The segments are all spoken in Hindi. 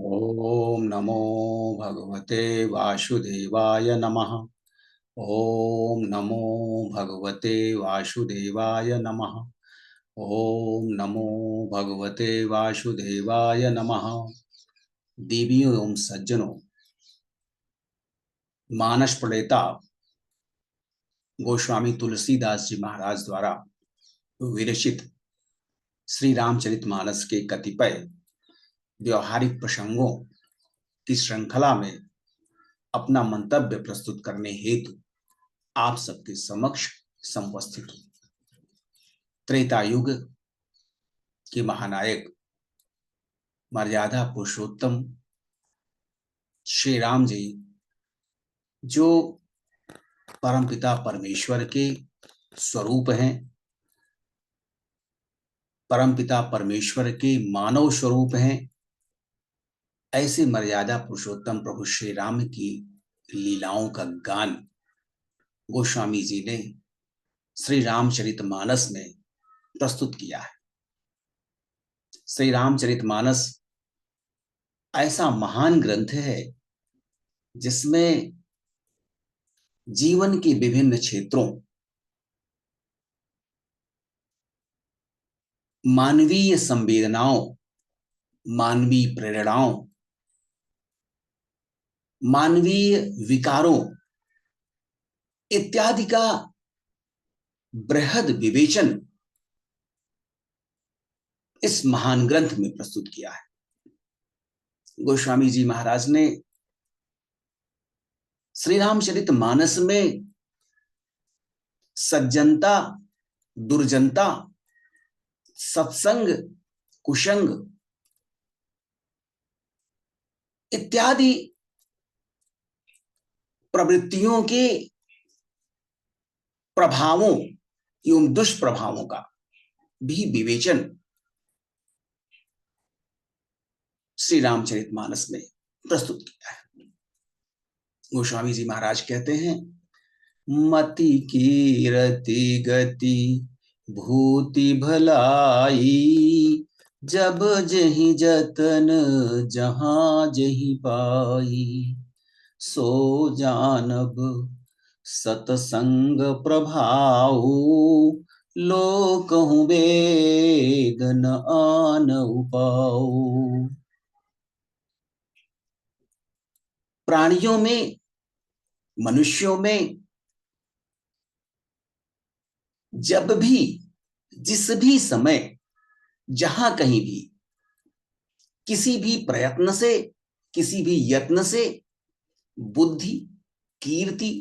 ओम नमो भगवते वासुदेवाय नमः। ओम नमो भगवते वासुदेवाय नमः। ओम नमो भगवते वासुदेवाय नमः। देवियों एवं सज्जनों, मानस प्रणेता गोस्वामी तुलसीदास जी महाराज द्वारा विरचित श्री रामचरितमानस के कतिपय व्यवहारिक प्रसंगों की श्रृंखला में अपना मंतव्य प्रस्तुत करने हेतु आप सबके समक्ष समुपस्थित हूं। त्रेता युग के महानायक मर्यादा पुरुषोत्तम श्री राम जी, जो परमपिता परमेश्वर के स्वरूप हैं, परमपिता परमेश्वर के मानव स्वरूप हैं, ऐसे मर्यादा पुरुषोत्तम प्रभु श्री राम की लीलाओं का गान गोस्वामी जी ने श्री रामचरितमानस में प्रस्तुत किया है। श्री रामचरितमानस ऐसा महान ग्रंथ है जिसमें जीवन के विभिन्न क्षेत्रों, मानवीय संवेदनाओं, मानवीय प्रेरणाओं, मानवीय विकारों इत्यादि का बृहद विवेचन इस महान ग्रंथ में प्रस्तुत किया है। गोस्वामी जी महाराज ने श्री रामचरितमानस में सज्जनता, दुर्जनता, सत्संग, कुसंग इत्यादि प्रवृत्तियों के प्रभावों एवं दुष्प्रभावों का भी विवेचन श्री रामचरितमानस में प्रस्तुत किया है। गोस्वामी जी महाराज कहते हैं, मति की रति गति भूति भलाई, जब जहि जतन जहां जहि पाई, सो जानब सतसंग प्रभाव, लोकहु वेद न आन उपाऊ। प्राणियों में, मनुष्यों में जब भी, जिस भी समय, जहां कहीं भी, किसी भी प्रयत्न से, किसी भी यत्न से बुद्धि, कीर्ति,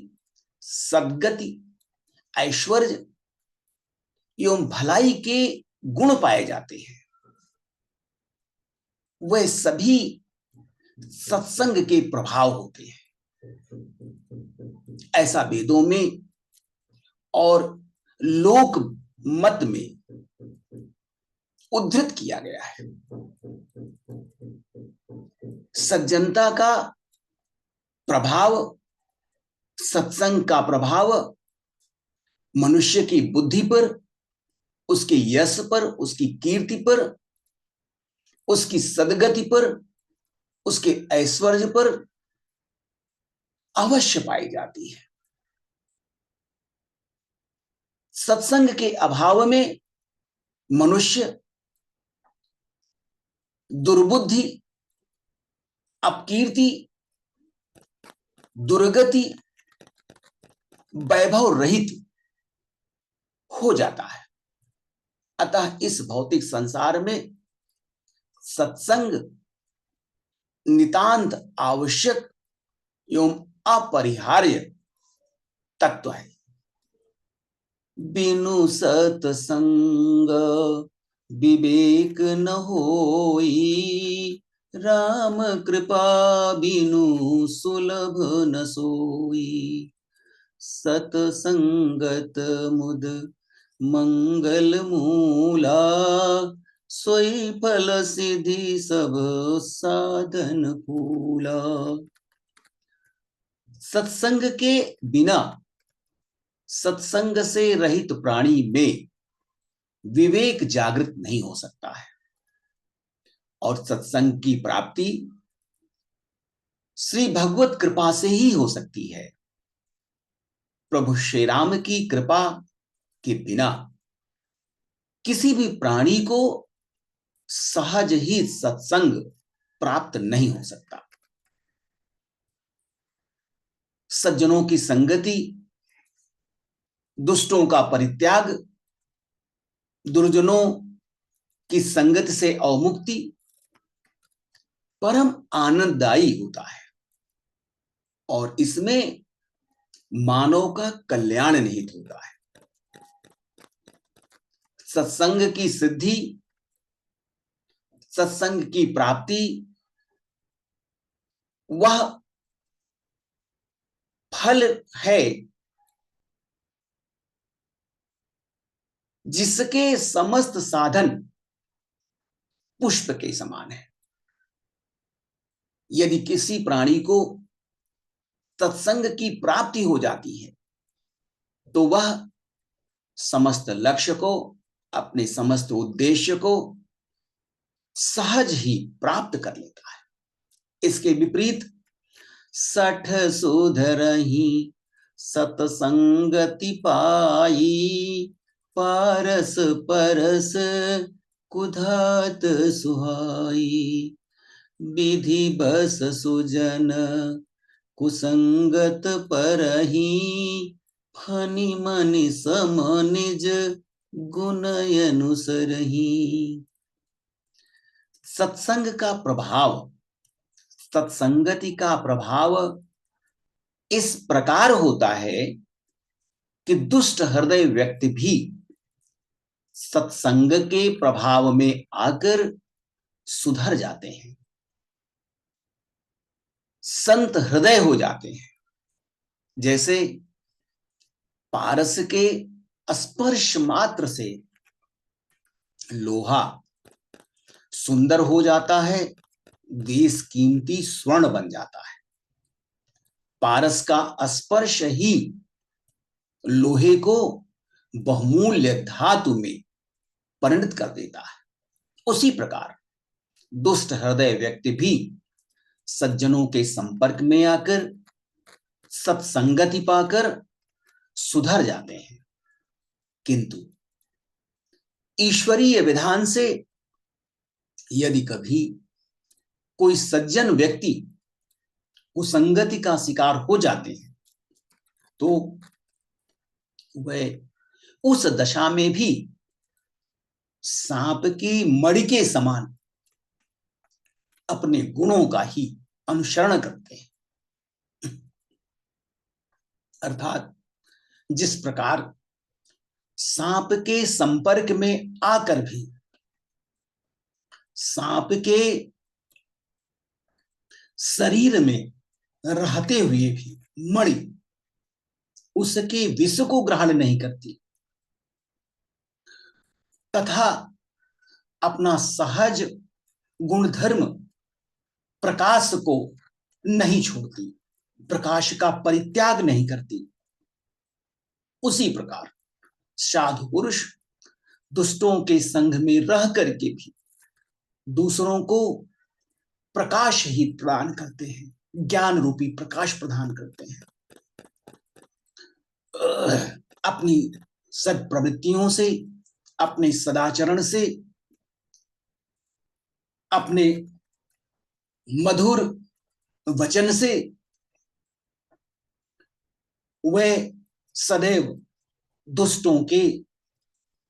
सद्गति, ऐश्वर्य एवं भलाई के गुण पाए जाते हैं। वह सभी सत्संग के प्रभाव होते हैं, ऐसा वेदों में और लोक मत में उद्धृत किया गया है। सज्जनता का प्रभाव, सत्संग का प्रभाव मनुष्य की बुद्धि पर, उसके यश पर, उसकी कीर्ति पर, उसकी सद्गति पर, उसके ऐश्वर्य पर अवश्य पाई जाती है। सत्संग के अभाव में मनुष्य दुर्बुद्धि, अपकीर्ति, दुर्गति, वैभव रहित हो जाता है। अतः इस भौतिक संसार में सत्संग नितांत आवश्यक एवं अपरिहार्य तत्व है। बिनु सत्संग विवेक न होई, राम कृपा बिनु सुलभ न सोई, सतसंगत मुद मंगल मूला, सोई फल सिद्धि सब साधन फूला। सत्संग के बिना, सत्संग से रहित प्राणी में विवेक जागृत नहीं हो सकता है, और सत्संग की प्राप्ति श्री भगवत कृपा से ही हो सकती है। प्रभु श्री राम की कृपा के बिना किसी भी प्राणी को सहज ही सत्संग प्राप्त नहीं हो सकता। सज्जनों की संगति, दुष्टों का परित्याग, दुर्जनों की संगति से अवमुक्ति परम आनंददायी होता है और इसमें मानव का कल्याण निहित होता है। सत्संग की सिद्धि, सत्संग की प्राप्ति वह फल है जिसके समस्त साधन पुष्प के समान है। यदि किसी प्राणी को सत्संग की प्राप्ति हो जाती है तो वह समस्त लक्ष्य को, अपने समस्त उद्देश्य को सहज ही प्राप्त कर लेता है। इसके विपरीत सठ सुधरहि सतसंगति पाई, पारस परस कुधात सुहाई, विधि बस सुजन कुसंगत परहि, फनि मनि सम निज गुण अनुसरहि। सत्संग का प्रभाव, सत्संगति का प्रभाव इस प्रकार होता है कि दुष्ट हृदय व्यक्ति भी सत्संग के प्रभाव में आकर सुधर जाते हैं, संत हृदय हो जाते हैं। जैसे पारस के स्पर्श मात्र से लोहा सुंदर हो जाता है, देश कीमती स्वर्ण बन जाता है। पारस का स्पर्श ही लोहे को बहुमूल्य धातु में परिणत कर देता है। उसी प्रकार दुष्ट हृदय व्यक्ति भी सज्जनों के संपर्क में आकर, सत्संगति पाकर सुधर जाते हैं। किंतु ईश्वरीय विधान से यदि कभी कोई सज्जन व्यक्ति कुसंगति का शिकार हो जाते हैं तो वह उस दशा में भी सांप की मणि के समान अपने गुणों का ही अनुसरण करते हैं। अर्थात जिस प्रकार सांप के संपर्क में आकर भी सांप के शरीर में रहते हुए भी मणि उसके विष को ग्रहण नहीं करती तथा अपना सहज गुणधर्म प्रकाश को नहीं छोड़ती, प्रकाश का परित्याग नहीं करती, उसी प्रकार साधु पुरुष दुष्टों के संग में रह करके भी दूसरों को प्रकाश ही प्रदान करते हैं, ज्ञान रूपी प्रकाश प्रदान करते हैं। अपनी सत्प्रवृत्तियों से, अपने सदाचरण से, अपने मधुर वचन से वे सदैव दुष्टों के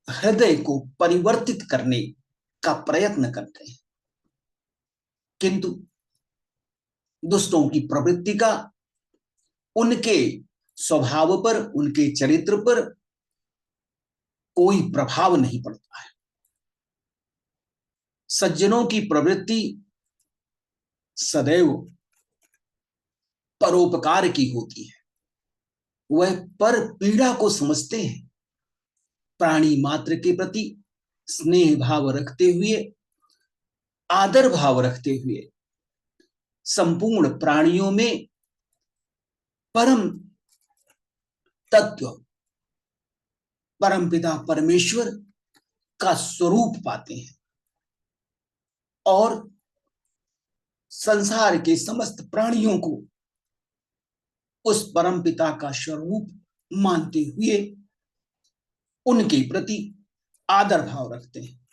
हृदय को परिवर्तित करने का प्रयत्न करते हैं। किंतु दुष्टों की प्रवृत्ति का उनके स्वभाव पर, उनके चरित्र पर कोई प्रभाव नहीं पड़ता है। सज्जनों की प्रवृत्ति सदैव परोपकार की होती है। वह पर पीड़ा को समझते हैं, प्राणी मात्र के प्रति स्नेह भाव रखते हुए, आदर भाव रखते हुए संपूर्ण प्राणियों में परम तत्व, परमपिता परमेश्वर का स्वरूप पाते हैं और संसार के समस्त प्राणियों को उस परम पिता का स्वरूप मानते हुए उनके प्रति आदर भाव रखते हैं।